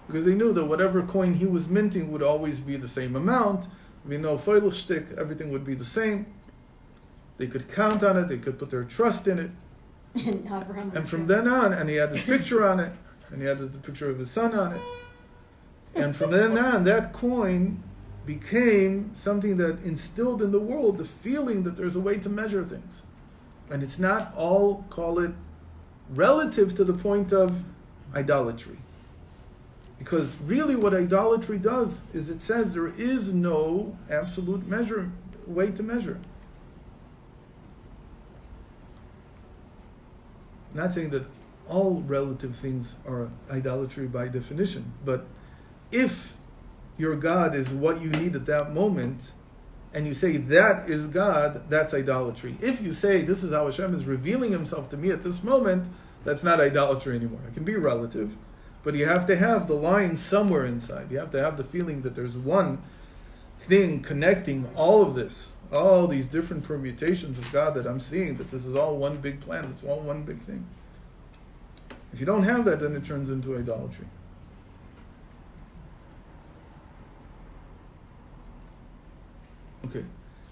Because they knew that whatever coin he was minting would always be the same amount. We know Feuerstick, everything would be the same. They could count on it, they could put their trust in it. And Abraham And from then on, and he had his picture on it, and he had the picture of his son on it. And from then on, that coin became something that instilled in the world the feeling that there's a way to measure things. And it's not all, call it, relative to the point of idolatry. Because really what idolatry does is it says there is no absolute way to measure. not saying that all relative things are idolatry by definition, but if your God is what you need at that moment, and you say that is God, that's idolatry. If you say this is how Hashem is revealing Himself to me at this moment, that's not idolatry anymore. It can be relative, but you have to have the line somewhere inside. You have to have the feeling that there's one thing connecting all of this, all these different permutations of God that I'm seeing, that this is all one big plan, it's all one big thing. If you don't have that, then it turns into idolatry. Okay,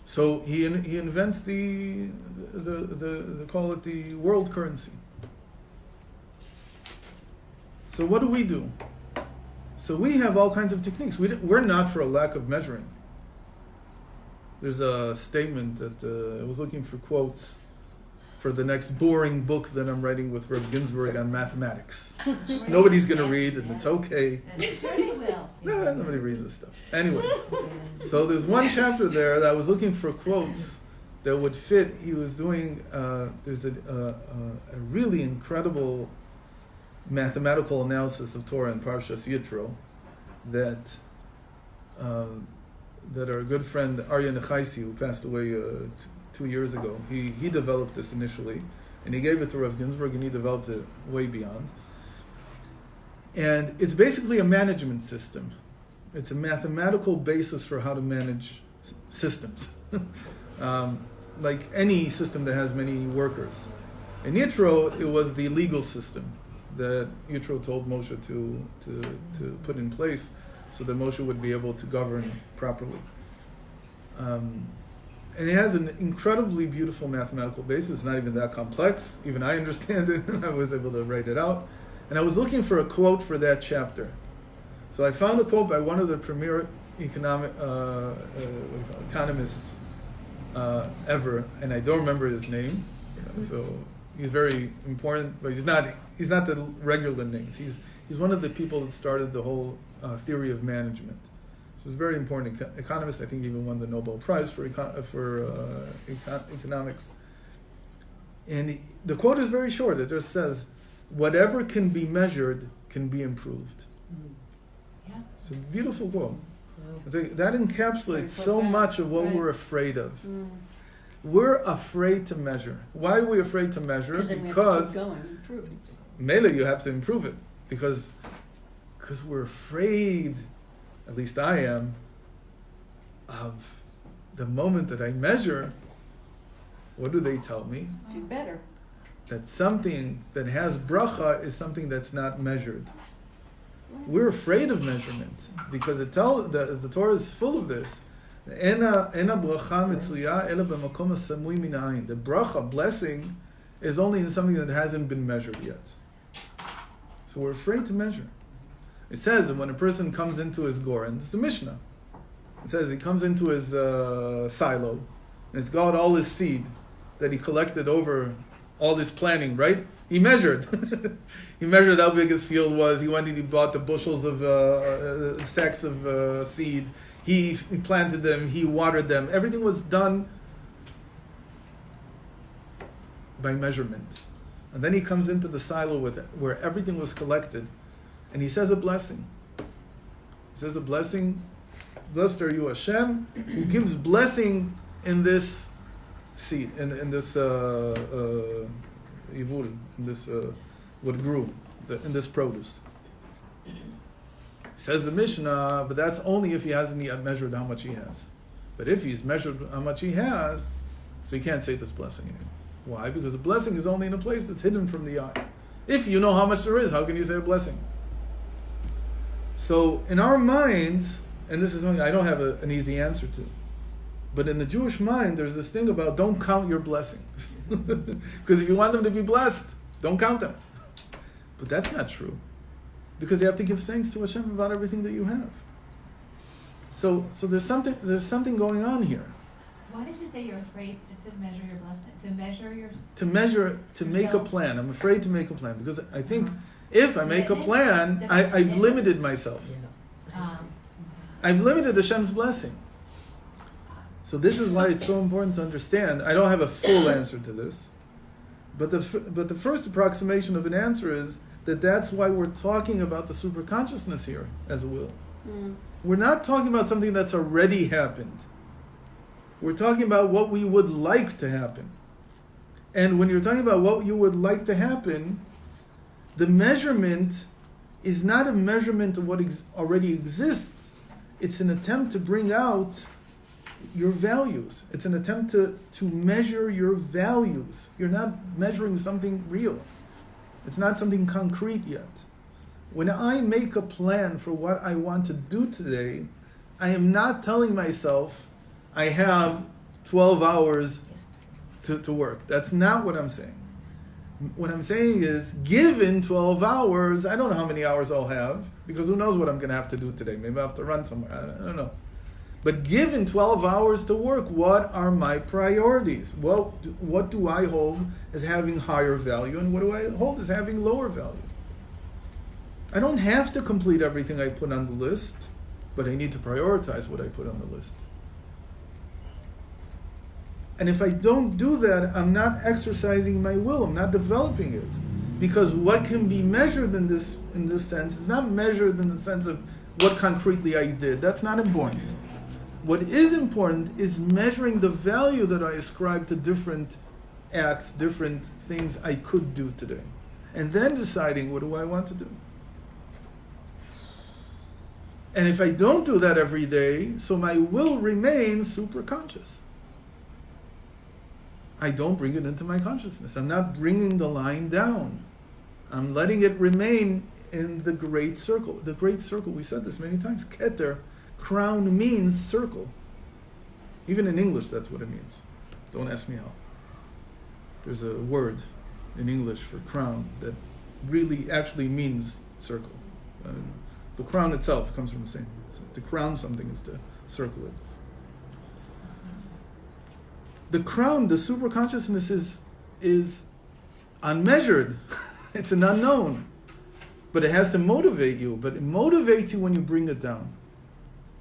so he invents the call it the world currency. So what do? So we have all kinds of techniques. We're not for a lack of measuring. There's a statement that I was looking for quotes for the next boring book that I'm writing with Reb Ginsburg on mathematics. Nobody's going to read, and it's okay. And sure they will. Nah, nobody reads this stuff. Anyway, so there's one chapter there that I was looking for quotes that would fit. He was doing, there's a really incredible mathematical analysis of Torah and Parshas Yitro that our good friend Arya Nechaisi, who passed away 2 years ago, he developed this initially, and he gave it to Rav Ginsburg, and he developed it way beyond. And it's basically a management system. It's a mathematical basis for how to manage systems, like any system that has many workers. In Yitro, it was the legal system that Yitro told Moshe to put in place so that Moshe would be able to govern properly. And it has an incredibly beautiful mathematical basis. It's not even that complex. Even I understand it. I was able to write it out. And I was looking for a quote for that chapter. So I found a quote by one of the premier economists ever, and I don't remember his name. So he's very important, but he's not the regular names. He's one of the people that started the whole theory of management. So he's a very important economist. I think he even won the Nobel Prize for economics. And the quote is very short. It just says, "Whatever can be measured can be improved." Yeah. It's a beautiful quote. Wow. It's like, that encapsulates so profound. much of what Right. we're afraid of. Mm. We're afraid to measure. Why are we afraid to measure? Then we have to Because keep going, improving. mainly you have to improve it. Because we're afraid, at least I am, of the moment that I measure, what do they tell me? Do better. That something that has bracha is something that's not measured. We're afraid of measurement because the Torah is full of this. The bracha, blessing, is only in something that hasn't been measured yet. So we're afraid to measure. It says that when a person comes into his goren, it's the Mishnah. It says he comes into his silo, and it's got all his seed that he collected over all this planning, right? He measured. He measured how big his field was. He went and he bought the bushels of sacks of seed. He planted them. He watered them. Everything was done by measurement. And then he comes into the silo with it, where everything was collected, and he says a blessing. He says a blessing. Blessed are you, Hashem, who gives blessing in this seed, in this yivul, in this what grew, in this produce. Says the Mishnah, but that's only if he hasn't yet measured how much he has. But if he's measured how much he has, so he can't say this blessing anymore. Why? Because the blessing is only in a place that's hidden from the eye. If you know how much there is, how can you say a blessing? So in our minds, and this is something I don't have an easy answer to, but in the Jewish mind, there's this thing about don't count your blessings. Because if you want them to be blessed, don't count them. But that's not true. Because you have to give thanks to Hashem about everything that you have. So there's something going on here. Why did you say you're afraid to measure your blessing? To make a yourself? plan. I'm afraid to make a plan because I think Uh-huh. if I make a plan, I've limited myself. Um, I've limited Hashem's blessing. So this is why it's so important to understand. I don't have a full answer to this, But the first approximation of an answer is that that's why we're talking about the superconsciousness here as a will. Mm. We're not talking about something that's already happened. We're talking about what we would like to happen. And when you're talking about what you would like to happen, the measurement is not a measurement of what already exists. It's an attempt to bring out your values. It's an attempt to measure your values. You're not measuring something real. It's not something concrete yet. When I make a plan for what I want to do today, I am not telling myself I have 12 hours to work. That's not what I'm saying. What I'm saying is, given 12 hours, I don't know how many hours I'll have, because who knows what I'm going to have to do today. Maybe I'll have to run somewhere. I don't know. But given 12 hours to work, what are my priorities? What do I hold as having higher value, and what do I hold as having lower value? I don't have to complete everything I put on the list, but I need to prioritize what I put on the list. And if I don't do that, I'm not exercising my will. I'm not developing it. Because what can be measured in this sense is not measured in the sense of what concretely I did. That's not important. What is important is measuring the value that I ascribe to different acts, different things I could do today. And then deciding, what do I want to do? And if I don't do that every day, so my will remains superconscious. I don't bring it into my consciousness. I'm not bringing the line down. I'm letting it remain in the great circle. The great circle, we said this many times, Keter, crown means circle. Even in English, that's what it means. Don't ask me how. There's a word in English for crown that really actually means circle. The crown itself comes from the same. So to crown something is to circle it. The crown, the superconsciousness is unmeasured. It's an unknown. But it has to motivate you. But it motivates you when you bring it down.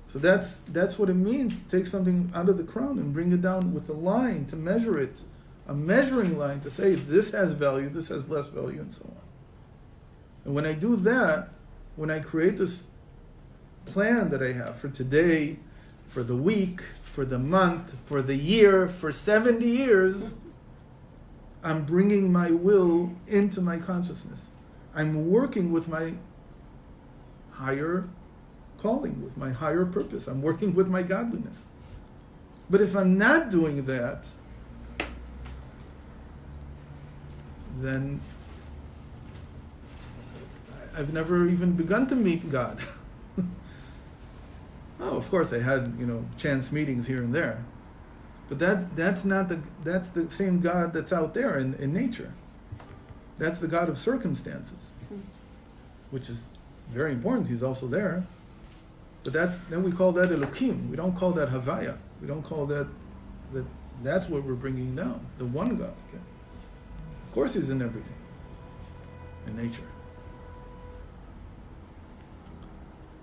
So that's what it means to take something out of the crown and bring it down with a line, to measure it. A measuring line to say this has value, this has less value, and so on. And when I do that, when I create this plan that I have for today, for the week, for the month, for the year, for 70 years, I'm bringing my will into my consciousness. I'm working with my higher calling, with my higher purpose. I'm working with my godliness. But if I'm not doing that, then I've never even begun to meet God. Oh, of course, I had chance meetings here and there, but that's the same God that's out there in nature. That's the God of circumstances, which is very important. He's also there, but then we call that Elohim. We don't call that Havaya. We don't call that. That's what we're bringing down. The one God. Okay? Of course, He's in everything, in nature.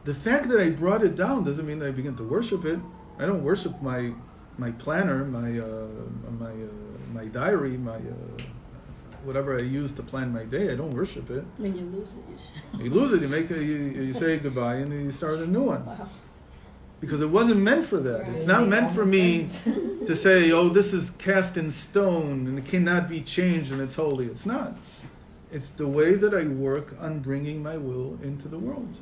The fact that I brought it down doesn't mean that I begin to worship it. I don't worship my planner, my diary, whatever I use to plan my day. I don't worship it. When you lose it, You lose it. You say goodbye and you start a new one. wow. Because it wasn't meant for that. It's Right. not meant for me to say, oh, this is cast in stone and it cannot be changed and it's holy. It's not. It's the way that I work on bringing my will into the world.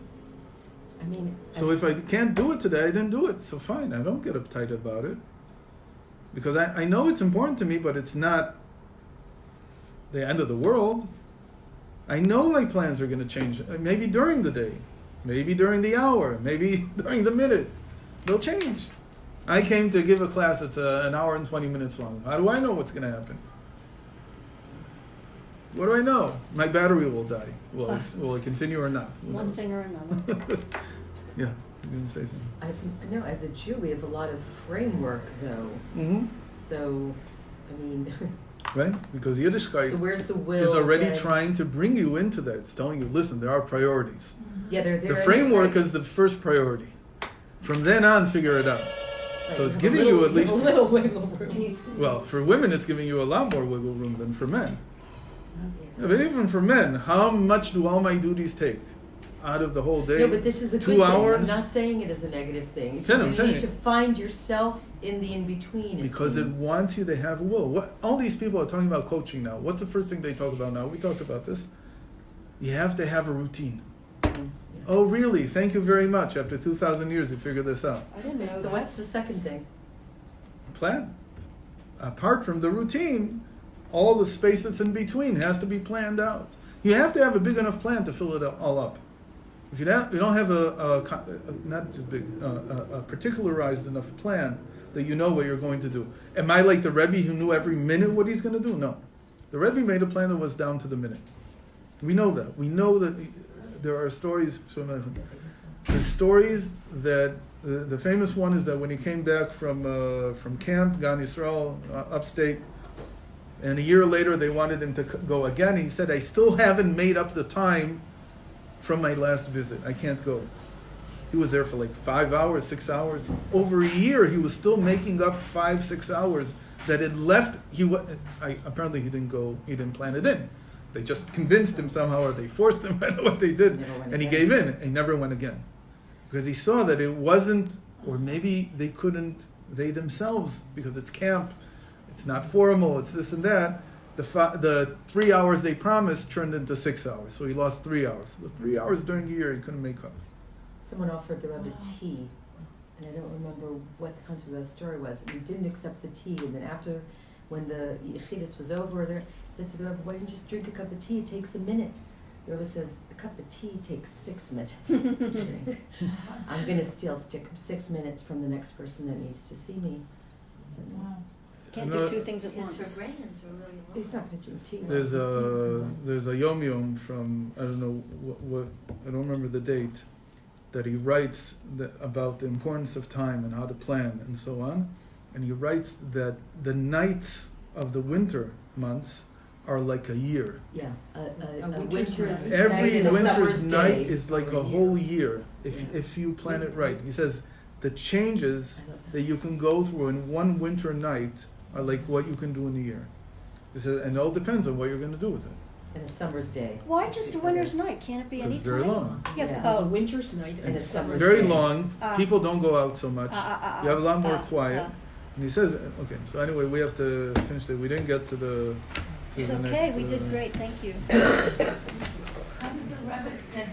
I mean, So if I can't do it today, I didn't do it. So fine, I don't get uptight about it. Because I know it's important to me, but it's not the end of the world. I know my plans are going to change. Maybe during the day. Maybe during the hour. Maybe during the minute. They'll change. I came to give a class that's an hour and 20 minutes long. How do I know what's going to happen? What do I know? My battery will die. Will it continue or not? Who One knows? thing or another. Yeah, you're going to say something. I know as a Jew we have a lot of framework though. Mm-hmm. So, I mean, Right? Because Yiddishkeit so where's the will? is already then? trying to bring you into that. It's telling you, listen, there are priorities. Yeah, they're there. The framework is the first priority. From then on, figure it out. So it's giving you at least, a little wiggle room. Can you, well, for women, it's giving you a lot more wiggle room than for men. Yeah, but even for men, how much do all my duties take out of the whole day? No, but this is a 2 good thing. hours? I'm not saying it is a negative thing. It's Yeah, no, you I'm saying need to it. find yourself in the in-between. Because it seems. wants you to have a will. What all these people are talking about coaching now. What's the first thing they talk about now? We talked about this. You have to have a routine. Yeah. Oh, really? Thank you very much. After 2,000 years, you figured this out. I didn't know So that. what's the second thing? Plan. Apart from the routine, all the space that's in between has to be planned out. You have to have a big enough plan to fill it all up. If you don't have not too big, a particularized enough plan that you know what you're going to do. Am I like the Rebbe who knew every minute what he's going to do? No. The Rebbe made a plan that was down to the minute. We know that. We know that there are stories. The stories that the famous one is that when he came back from camp, Gan Yisrael, upstate, and a year later they wanted him to go again. He said, "I still haven't made up the time from my last visit. I can't go." He was there for like 5 hours, 6 hours. Over a year, he was still making up 5-6 hours that had left. Apparently he didn't go. He didn't plan it in. They just convinced him somehow, or they forced him. I don't know what they did, Never went and he again. gave in. And he never went again, because he saw that it wasn't, or maybe they couldn't. They themselves, because it's camp, it's not formal. It's this and that. The 3 hours they promised turned into 6 hours, so he lost 3 hours. The 3 hours during the year he couldn't make up. Someone offered the Rebbe tea, and I don't remember what the concept of that story was. And he didn't accept the tea, and then after, when the Yechidus was over, there said to the Rebbe, "Why don't you just drink a cup of tea? It takes a minute." The Rebbe says, "A cup of tea takes 6 minutes to drink. I'm going to still stick 6 minutes from the next person that needs to see me." So, Wow. Can't No, do two things at once. His friends were really long. he's not going to drink tea. There's a Yom Yom from, I don't know what I don't remember the date, that he writes about the importance of time and how to plan and so on. And he writes that the nights of the winter months are like a year. Yeah, a winter's winter's night. Every night is a winter's summer's night day is like for a year. whole year Yeah. if you plan it right. He says the changes I love that. that you can go through in one winter night are like what you can do in a year. He says, and it all depends on what you're going to do with it. And a summer's day. Why just a winter's night? Can't it be Because any it's very time? long. Yeah. Yeah. It's a Oh. winter's night And and a a It's summer's summer's very day. long. Ah. People don't go out so much. You have a lot more quiet. And he says, okay, so anyway, we have to finish it. We didn't get to the It's the okay. next, We did great. Thank you. How did the Rebbe extend